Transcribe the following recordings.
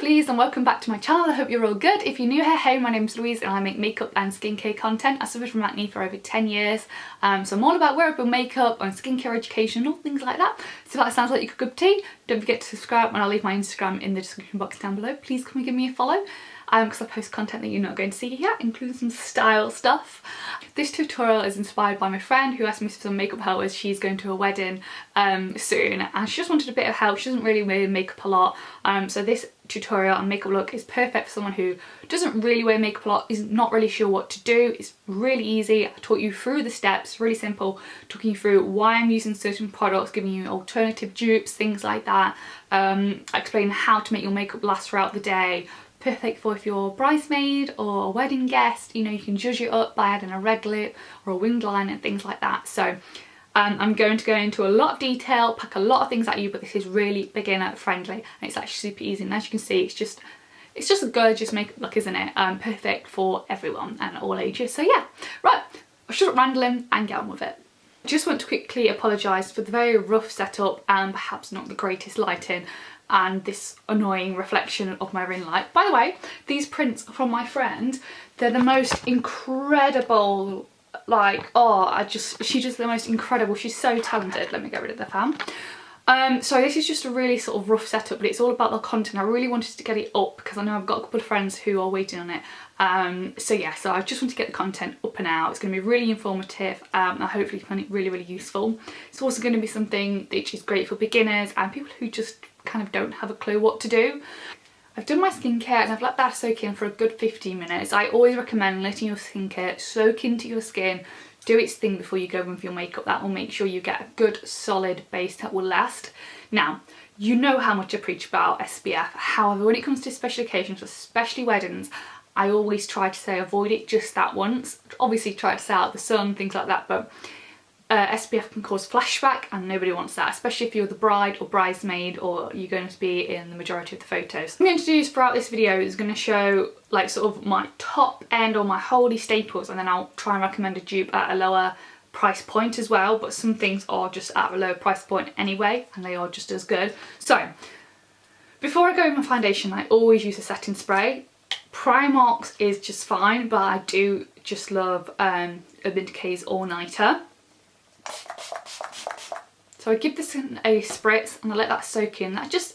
lovelies, and welcome back to my channel. I hope you're all good. If you're new here, hey, my name's Louise and I make makeup and skincare content. I suffered from acne for over 10 years, so I'm all about wearable makeup and skincare education, all things like that. So if that sounds like your cup of tea, don't forget to subscribe, and I'll leave my Instagram in the description box down below. Please come and give me a follow, because I post content that you're not going to see here, including some style stuff. This tutorial is inspired by my friend who asked me for some makeup help as she's going to a wedding soon, and she just wanted a bit of help. She doesn't really wear makeup a lot, so this tutorial on makeup look is perfect for someone who doesn't really wear makeup a lot, is not really sure what to do. It's really easy. I taught you through the steps, really simple, talking you through why I'm using certain products, giving you alternative dupes, things like that. I explain how to make your makeup last throughout the day. Perfect for if you're a bridesmaid or a wedding guest, you know, you can zhuzh it up by adding a red lip or a winged line and things like that. So I'm going to go into a lot of detail, pack a lot of things at you, but this is really beginner friendly and it's actually super easy. And as you can see, it's just a gorgeous makeup look, isn't it? Perfect for everyone and all ages. So yeah, right, I'll shut up rambling and get on with it. I just want to quickly apologise for the very rough setup and perhaps not the greatest lighting and this annoying reflection of my ring light. By the way, these prints from my friend, they're the most incredible, like, oh, she's just the most incredible. She's so talented. Let me get rid of the fan. So this is just a really sort of rough setup, but it's all about the content. I really wanted to get it up because I know I've got a couple of friends who are waiting on it. So yeah, so I just want to get the content up and out. It's going to be really informative and I hopefully find it really, really useful. It's also going to be something that is great for beginners and people who just kind of don't have a clue what to do. I've done my skincare and I've let that soak in for a good 15 minutes. I always recommend letting your skincare soak into your skin, do its thing before you go in with your makeup. That will make sure you get a good solid base that will last. Now, you know how much I preach about SPF. However, when it comes to special occasions, especially weddings, I always try to say avoid it just that once. Obviously try to stay out of the sun, things like that, but SPF can cause flashback and nobody wants that, especially if you're the bride or bridesmaid or you're going to be in the majority of the photos. What I'm going to do throughout this video is going to show like sort of my top end or my holy staples, and then I'll try and recommend a dupe at a lower price point as well, but some things are just at a lower price point anyway and they are just as good. So before I go with my foundation, I always use a setting spray. Primark's is just fine, but I do just love Urban Decay's All Nighter. So I give this a spritz and I let that soak in. That just,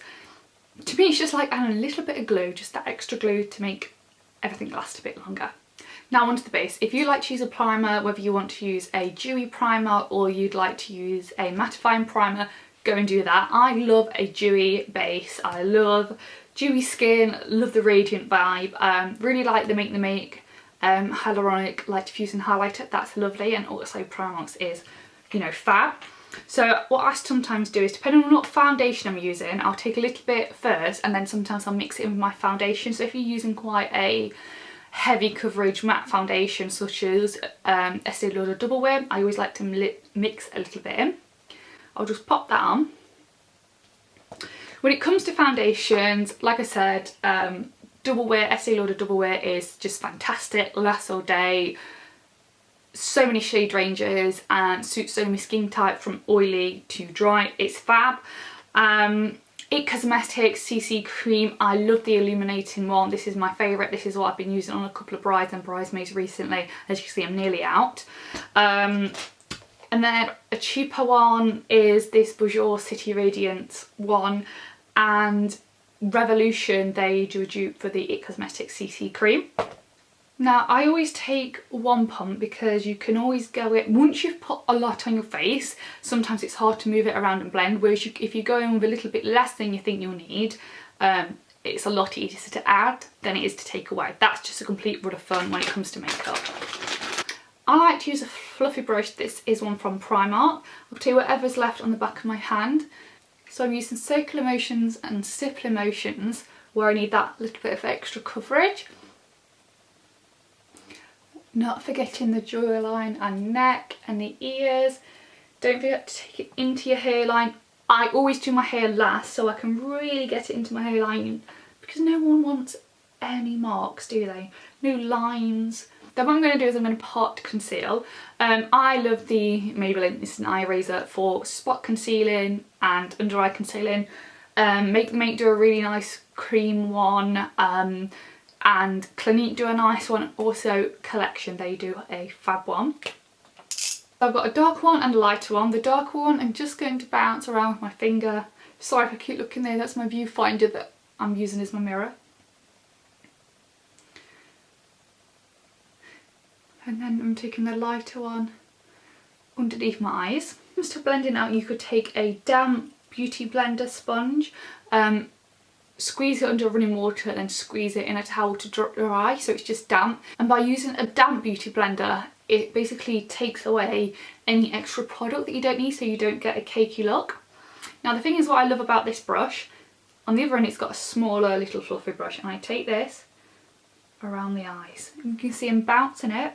to me, it's just like adding a little bit of glue, just that extra glue to make everything last a bit longer. Now onto the base. If you like to use a primer, whether you want to use a dewy primer or you'd like to use a mattifying primer, go and do that. I love a dewy base. I love dewy skin, love the radiant vibe. Really like the MakeTheMake hyaluronic light diffusing highlighter. That's lovely, and also Primark's is, you know, fab. So what I sometimes do is, depending on what foundation I'm using, I'll take a little bit first and then sometimes I'll mix it in with my foundation. So if you're using quite a heavy coverage matte foundation such as Estee Lauder Double Wear, I always like to mix a little bit in. I'll just pop that on. When it comes to foundations, like I said, Double Wear, Estee Lauder Double Wear is just fantastic, lasts all day. So many shade ranges and suits so many skin type from oily to dry. It's fab. ITCosmetics CC cream. I love the illuminating one. This is my favourite. This is what I've been using on a couple of brides and bridesmaids recently. As you can see, I'm nearly out. And then a cheaper one is this Bourjois City Radiance one, and Revolution, they do a dupe for the ITCosmetics CC cream. Now I always take one pump because you can always go it, once you've put a lot on your face, sometimes it's hard to move it around and blend, whereas if you go in with a little bit less than you think you'll need, it's a lot easier to add than it is to take away. That's just a complete run of fun when it comes to makeup. I like to use a fluffy brush. This is one from Primark. I'll do whatever's left on the back of my hand. So I'm using circular motions and stipple motions where I need that little bit of extra coverage. Not forgetting the jawline and neck and the ears. Don't forget to take it into your hairline. I always do my hair last so I can really get it into my hairline, because no one wants any marks, do they? No lines. Then what I'm going to do is I'm going to pot conceal. I love the Maybelline. This is an eye razor for spot concealing and under eye concealing. MakeTheMake do a really nice cream one, and Clinique do a nice one. Also Collection, they do a fab one. I've got a dark one and a lighter one. The darker one I'm just going to bounce around with my finger. Sorry if I keep looking there, that's my viewfinder that I'm using as my mirror. And then I'm taking the lighter one underneath my eyes. Just to blend it out, you could take a damp beauty blender sponge, squeeze it under running water, then squeeze it in a towel to drop your eye so it's just damp. And by using a damp beauty blender, it basically takes away any extra product that you don't need, so you don't get a cakey look. Now the thing is, what I love about this brush, on the other end it's got a smaller little fluffy brush, and I take this around the eyes. You can see I'm bouncing it,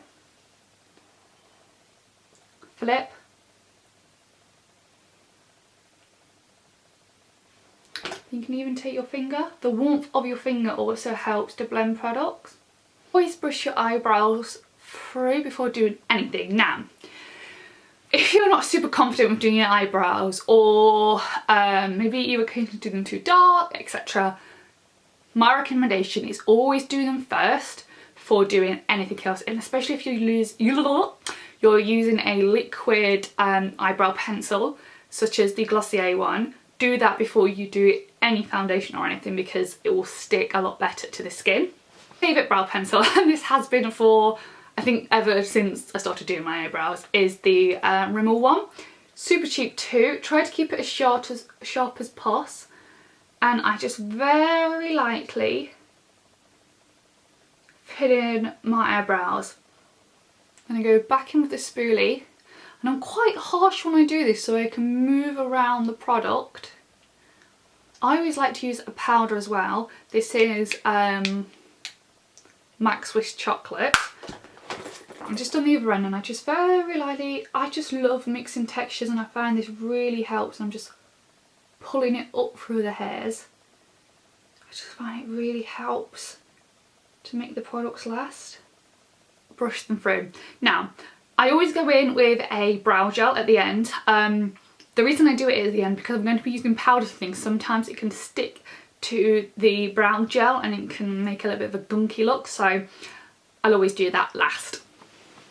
flip, you can even take your finger. The warmth of your finger also helps to blend products. Always brush your eyebrows through before doing anything. Now, if you're not super confident with doing your eyebrows, or maybe you were going to do them too dark, etc., my recommendation is always do them first before doing anything else. And especially if you're using a liquid eyebrow pencil, such as the Glossier one, do that before you do any foundation or anything, because it will stick a lot better to the skin. Favourite brow pencil, and this has been for, I think, ever since I started doing my eyebrows, is the Rimmel one. Super cheap too. Try to keep it as sharp as possible, and I just very lightly fit in my eyebrows. And I go back in with the spoolie, and I'm quite harsh when I do this so I can move around the product. I always like to use a powder as well. This is MAC Swiss Chocolate. I'm just on the other end, and I just very lightly, I just love mixing textures, and I find this really helps. I'm just pulling it up through the hairs. I just find it really helps to make the products last. Brush them through. Now, I always go in with a brow gel at the end. The reason I do it at the end, because I'm going to be using powder things, sometimes it can stick to the brow gel and it can make a little bit of a gunky look, so I'll always do that last.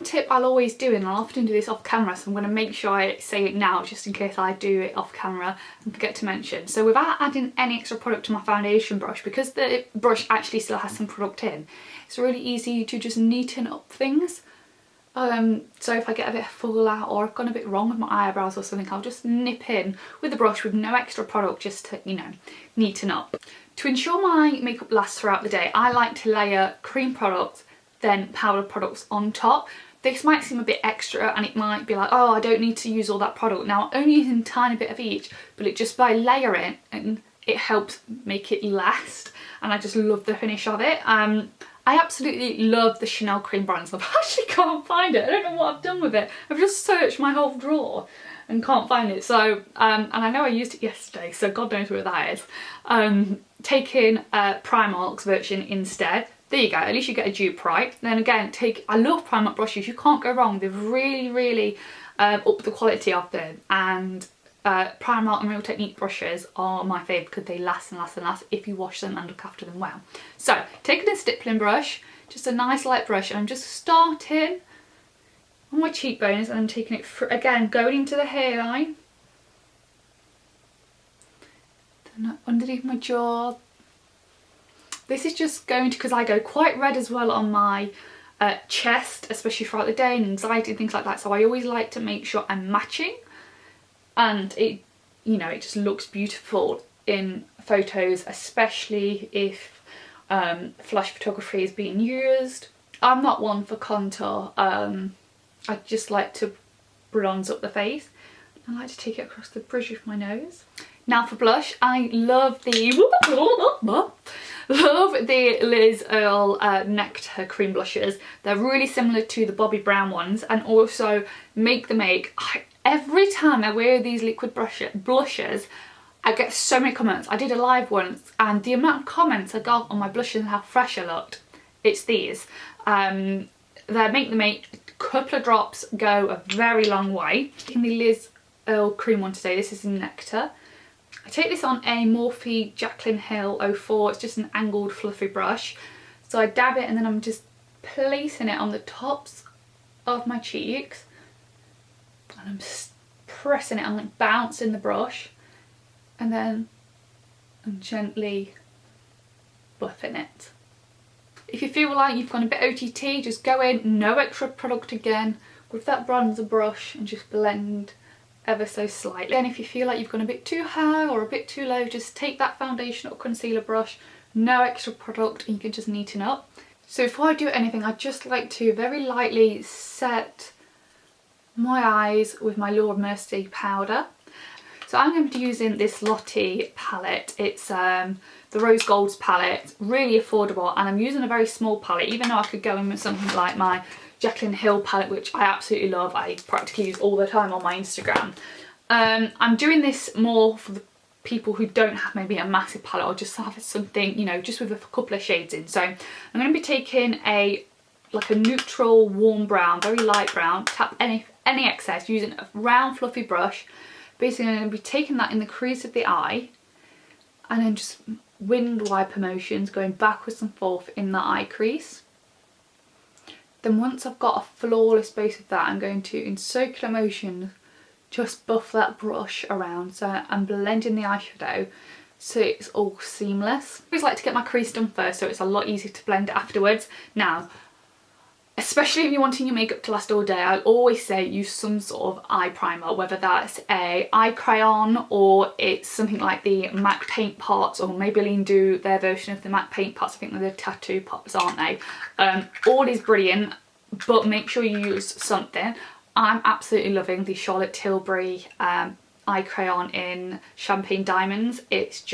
Tip I'll always do, and I'll often do this off camera, so I'm going to make sure I say it now just in case I do it off camera and forget to mention. So without adding any extra product to my foundation brush, because the brush actually still has some product in, it's really easy to just neaten up things. So if I get a bit fallout or I've gone a bit wrong with my eyebrows or something, I'll just nip in with the brush with no extra product, just to, you know, neaten up. To ensure my makeup lasts throughout the day, I like to layer cream products, then powder products on top. This might seem a bit extra, and it might be like, oh, I don't need to use all that product. Now, I'm only using a tiny bit of each, but it just by layering, and it helps make it last, and I just love the finish of it. I absolutely love the Chanel cream bronzer. I actually can't find it. I don't know what I've done with it. I've just searched my whole drawer and can't find it. So, and I know I used it yesterday, so God knows where that is. Taking Primark's version instead. There you go, at least you get a dupe right. Then again, I love Primark brushes, you can't go wrong. They've really upped the quality of them, and Primark and Real Technique brushes are my favourite because they last and last and last if you wash them and look after them well. So, taking a stippling brush, just a nice light brush, and I'm just starting on my cheekbones, and I'm taking it through, again, going into the hairline, then underneath my jaw. This is just going to, because I go quite red as well on my chest, especially throughout the day, and anxiety and things like that, so I always like to make sure I'm matching, and it, you know, it just looks beautiful in photos, especially if flash photography is being used. I'm not one for contour. I just like to bronze up the face. I like to take it across the bridge of my nose. Now for blush, I love the Liz Earl Nectar cream blushes. They're really similar to the Bobbi Brown ones, and also MakeTheMake. Every time I wear these liquid blushes, I get so many comments. I did a live once, and the amount of comments I got on my blushes and how fresh I looked. It's these. They're MakeTheMake. Couple of drops go a very long way. In the Liz Earl cream one today, this is Nectar. I take this on a Morphe Jaclyn Hill 04. It's just an angled fluffy brush. So I dab it and then I'm just placing it on the tops of my cheeks. And I'm just pressing it, I'm like bouncing the brush. And then I'm gently buffing it. If you feel like you've gone a bit OTT, just go in, no extra product again, with that bronzer brush and just blend ever so slightly. And if you feel like you've gone a bit too high or a bit too low, just take that foundation or concealer brush, no extra product, and you can just neaten up. So before I do anything, I'd just like to very lightly set my eyes with my Laura Mercier powder. So I'm going to be using this Lottie palette. It's the Rose Golds palette, really affordable, and I'm using a very small palette, even though I could go in with something like my Jaclyn Hill palette, which I absolutely love. I practically use all the time on my Instagram. I'm doing this more for the people who don't have maybe a massive palette or just have something, you know, just with a couple of shades in. So I'm going to be taking like a neutral warm brown, very light brown, tap any excess using a round fluffy brush. Basically I'm going to be taking that in the crease of the eye and then just wind wiper motions going backwards and forth in the eye crease. Then once I've got a flawless base of that, I'm going to, in circular motion, just buff that brush around. So I'm blending the eyeshadow so it's all seamless. I always like to get my crease done first so it's a lot easier to blend afterwards. Now, especially if you're wanting your makeup to last all day, I always say use some sort of eye primer, whether that's a eye crayon or it's something like the MAC paint pots, or Maybelline do their version of the MAC paint pots. I think they're the tattoo pots, aren't they? All is brilliant, but make sure you use something. I'm absolutely loving the Charlotte Tilbury eye crayon in Champagne Diamonds. It's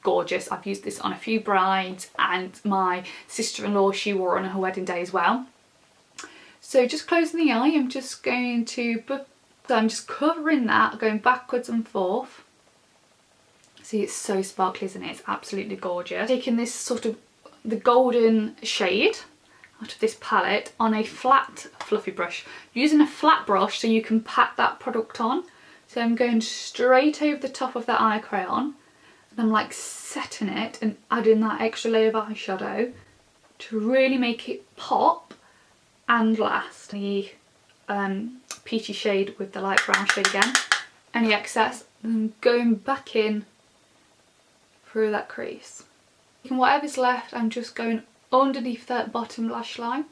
gorgeous. I've used this on a few brides, and my sister-in-law, she wore it on her wedding day as well. So just closing the eye, I'm just going to, I'm just covering that, going backwards and forth. See, it's so sparkly, isn't it? It's absolutely gorgeous. Taking this sort of the golden shade out of this palette on a flat fluffy brush. Using a flat brush so you can pat that product on. So I'm going straight over the top of that eye crayon. I'm like setting it and adding that extra layer of eyeshadow to really make it pop and last. The peachy shade with the light brown shade again. Any excess, and going back in through that crease. And whatever's left, I'm just going underneath that bottom lash line.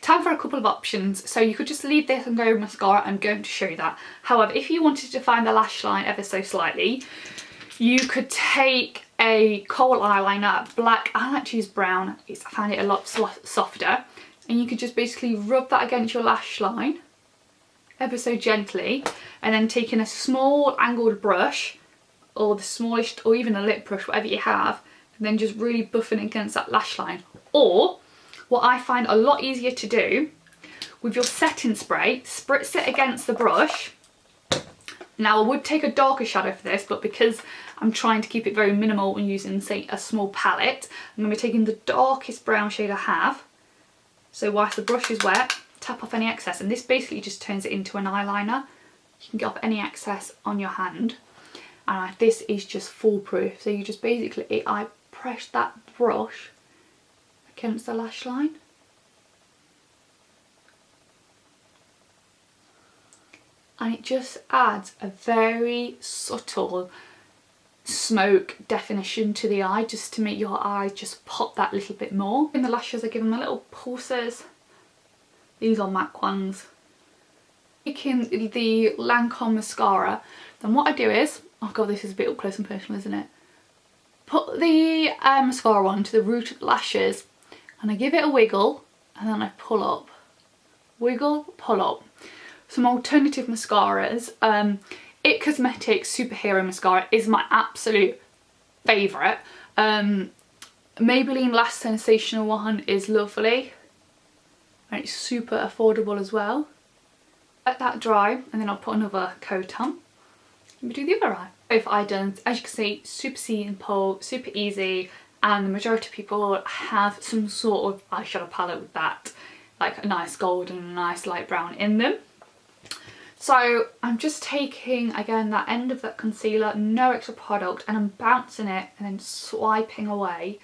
Time for a couple of options. So you could just leave this and go with mascara. I'm going to show you that. However, if you wanted to define the lash line ever so slightly, you could take a kohl eyeliner, black, I like to use brown, I find it a lot softer, and you could just basically rub that against your lash line ever so gently, and then taking a small angled brush, or the smallest, or even a lip brush, whatever you have, and then just really buffing against that lash line. Or, what I find a lot easier to do, with your setting spray, spritz it against the brush. Now I would take a darker shadow for this, but because I'm trying to keep it very minimal and using, say, a small palette, I'm going to be taking the darkest brown shade I have. So whilst the brush is wet, tap off any excess, and this basically just turns it into an eyeliner. You can get off any excess on your hand, and this is just foolproof. So you just basically, I press that brush against the lash line. And it just adds a very subtle smoke definition to the eye, just to make your eye just pop that little bit more. In the lashes, I give them a little pulses. These are MAC ones. Taking the Lancome mascara, then what I do is, oh god, this is a bit up close and personal, isn't it? Put the mascara on to the root of the lashes, and I give it a wiggle, and then I pull up. Wiggle, pull up. Some alternative mascaras. ITCosmetics Superhero mascara is my absolute favourite. Maybelline Lash Sensational one is lovely, and it's super affordable as well. Let that dry, and then I'll put another coat on and do the other eye. Both eye done, as you can see, super simple, super easy, and the majority of people have some sort of eyeshadow palette with that, like a nice gold and a nice light brown in them. So I'm just taking, again, that end of that concealer, no extra product, and I'm bouncing it and then swiping away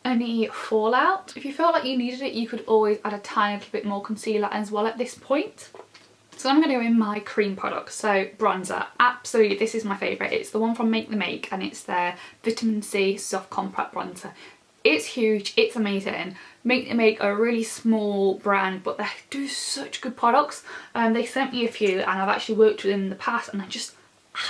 any fallout. If you felt like you needed it, you could always add a tiny little bit more concealer as well at this point. So I'm going to go in my cream product. So bronzer, absolutely, this is my favourite. It's the one from MakeTheMake, and it's their Vitamin C Soft Compact Bronzer. It's huge, it's amazing. MakeTheMake are a really small brand, but they do such good products. They sent me a few, and I've actually worked with them in the past, and I just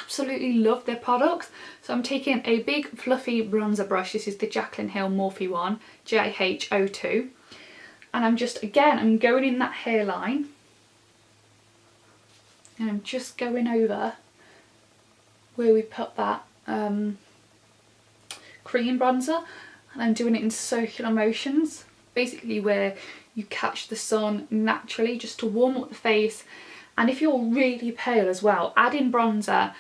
absolutely love their products. So I'm taking a big fluffy bronzer brush. This is the Jaclyn Hill Morphe one, JH02. And I'm just, again, I'm going in that hairline. And I'm just going over where we put that cream bronzer. And I'm doing it in circular motions, basically where you catch the sun naturally, just to warm up the face. And if you're really pale as well, adding bronzer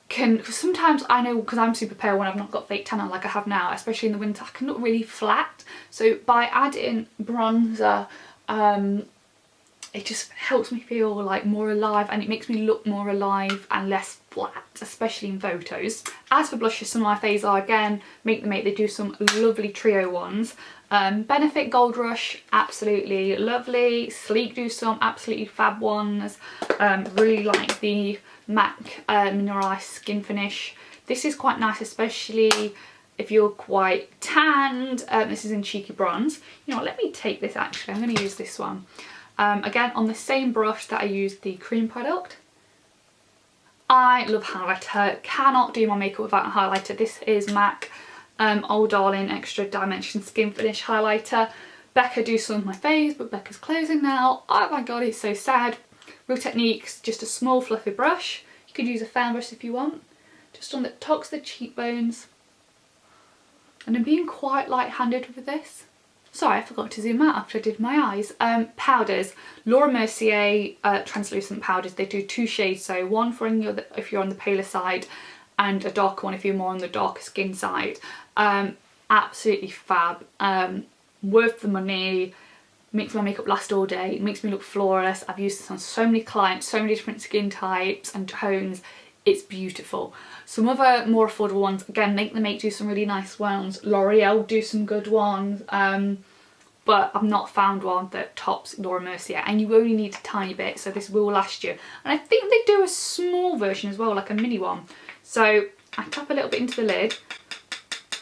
can, because sometimes I know, because I'm super pale when I've not got fake tan on like I have now, especially in the winter, I can look really flat. So by adding bronzer, it just helps me feel like more alive, and it makes me look more alive and less flat, especially in photos. As for blushes, some of my faves are, again, MakeTheMake. They do some lovely trio ones. Benefit Gold Rush, absolutely lovely. Sleek do some absolutely fab ones. Really like the MAC Mineralized Skin Finish. This is quite nice, especially if you're quite tanned. This is in Cheeky Bronze. You know what, let me take this actually. I'm going to use this one. Again, on the same brush that I used the cream product. I love highlighter, cannot do my makeup without a highlighter. This is MAC Old Darling Extra Dimension Skin Finish Highlighter. Becca do some of my faves, but Becca's closing now. Oh my god, it's so sad. Real Techniques, just a small fluffy brush. You could use a fan brush if you want. Just on the tops of the cheekbones. And I'm being quite light-handed with this. Sorry, I forgot to zoom out after I did my eyes. Powders. Laura Mercier translucent powders. They do two shades, so one for if you're on the paler side, and a darker one if you're more on the darker skin side. Absolutely fab. Worth the money. Makes my makeup last all day. It makes me look flawless. I've used this on so many clients, so many different skin types and tones. It's beautiful. Some other more affordable ones, again, MakeTheMake do some really nice ones. L'Oreal do some good ones, but I've not found one that tops Laura Mercier, and you only need a tiny bit, so this will last you. And I think they do a small version as well, like a mini one. So I tap a little bit into the lid.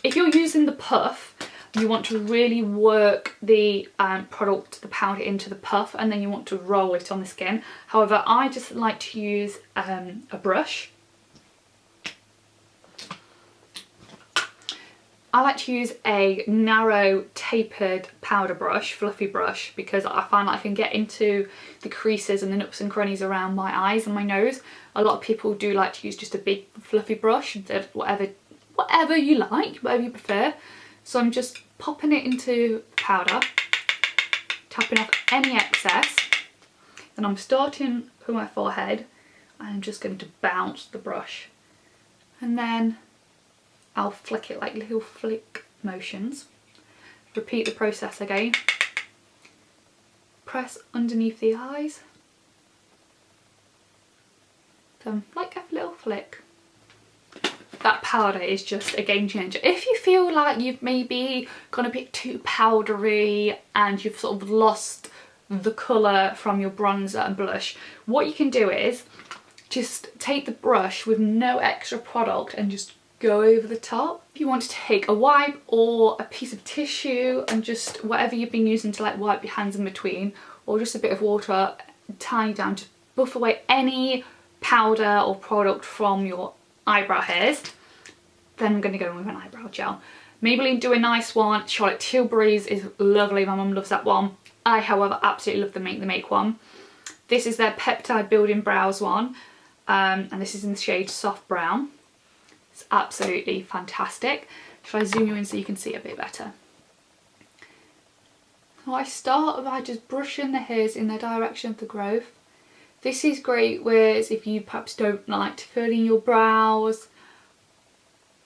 If you're using the puff, you want to really work the product, the powder, into the puff, and then you want to roll it on the skin. However, I just like to use a brush. I like to use a narrow tapered powder brush, fluffy brush, because I find like I can get into the creases and the nooks and crannies around my eyes and my nose. A lot of people do like to use just a big fluffy brush, whatever you like, whatever you prefer. So I'm just popping it into powder, tapping off any excess. Then I'm starting with my forehead, and I'm just going to bounce the brush. And then I'll flick it like little flick motions. Repeat the process again. Press underneath the eyes. Then like a little flick. That powder is just a game changer. If you feel like you've maybe gone a bit too powdery and you've sort of lost the colour from your bronzer and blush, what you can do is just take the brush with no extra product and just go over the top. If you want to take a wipe or a piece of tissue and just whatever you've been using to like wipe your hands in between, or just a bit of water, tie down to buff away any powder or product from your eyebrow hairs. Then I'm going to go in with an eyebrow gel. Maybelline do a nice one. Charlotte Tilbury's is lovely. My mum loves that one. I, however, absolutely love the MakeTheMake one. This is their Peptide Building Brows one, and this is in the shade Soft Brown. It's absolutely fantastic. Shall I zoom you in so you can see a bit better? So I start by just brushing the hairs in the direction of the growth. This is great whereas if you perhaps don't like to fill in your brows,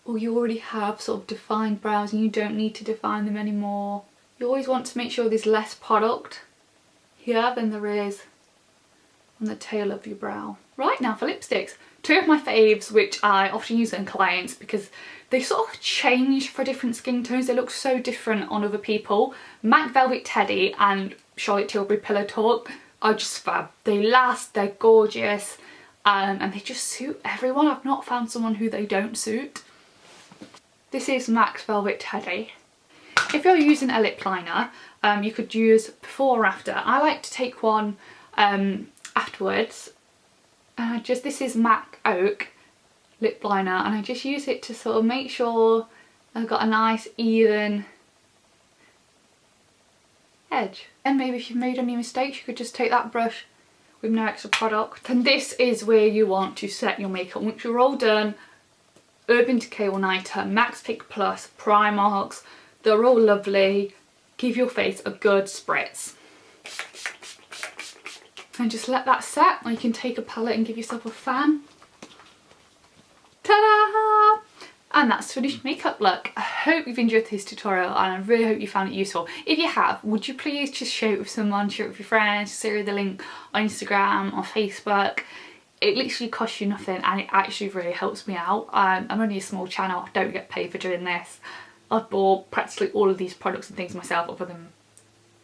or you already have sort of defined brows and you don't need to define them anymore. You always want to make sure there's less product here than there is on the tail of your brow. Right, now for lipsticks. Two of my faves, which I often use on clients because they sort of change for different skin tones. They look so different on other people. MAC Velvet Teddy and Charlotte Tilbury Pillow Talk are just fab. They last, they're gorgeous, and they just suit everyone. I've not found someone who they don't suit. This is MAC Velvet Teddy. If you're using a lip liner, you could use before or after. I like to take one afterwards. This is MAC Oak lip liner, and I just use it to sort of make sure I've got a nice even edge. And maybe if you've made any mistakes, you could just take that brush with no extra product. And this is where you want to set your makeup. Once you're all done, Urban Decay All Nighter, Max Pick Plus, Primarks, they're all lovely. Give your face a good spritz. And just let that set, or you can take a palette and give yourself a fan. Ta-da! And that's finished makeup look. I hope you've enjoyed this tutorial, and I really hope you found it useful. If you have, would you please just share it with someone, share it with your friends, share the link on Instagram or Facebook. It literally costs you nothing, and it actually really helps me out. I'm only a small channel, I don't get paid for doing this. I've bought practically all of these products and things myself other than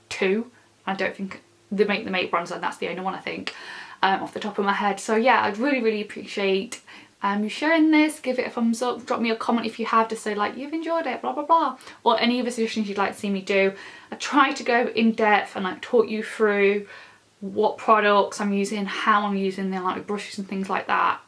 two. I don't think the MakeTheMake bronzer, and that's the only one I think off the top of my head. So yeah, I'd really appreciate you sharing this. Give it a thumbs up, drop me a comment if you have to say like you've enjoyed it, blah blah blah, or any other suggestions you'd like to see me do. I try to go in depth and like talk you through what products I'm using, how I'm using them, like brushes and things like that.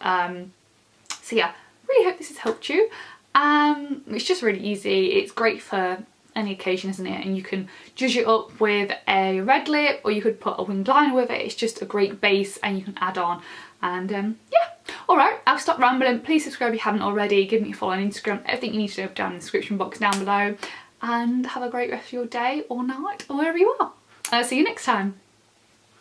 So yeah, really hope this has helped you. It's just really easy. It's great for any occasion, isn't it? And you can zhuzh it up with a red lip, or you could put a winged liner with it. It's just a great base, and you can add on. And yeah, alright, I'll stop rambling. Please subscribe if you haven't already. Give me a follow on Instagram. Everything you need to know down in the description box down below. And have a great rest of your day or night or wherever you are. I'll see you next time.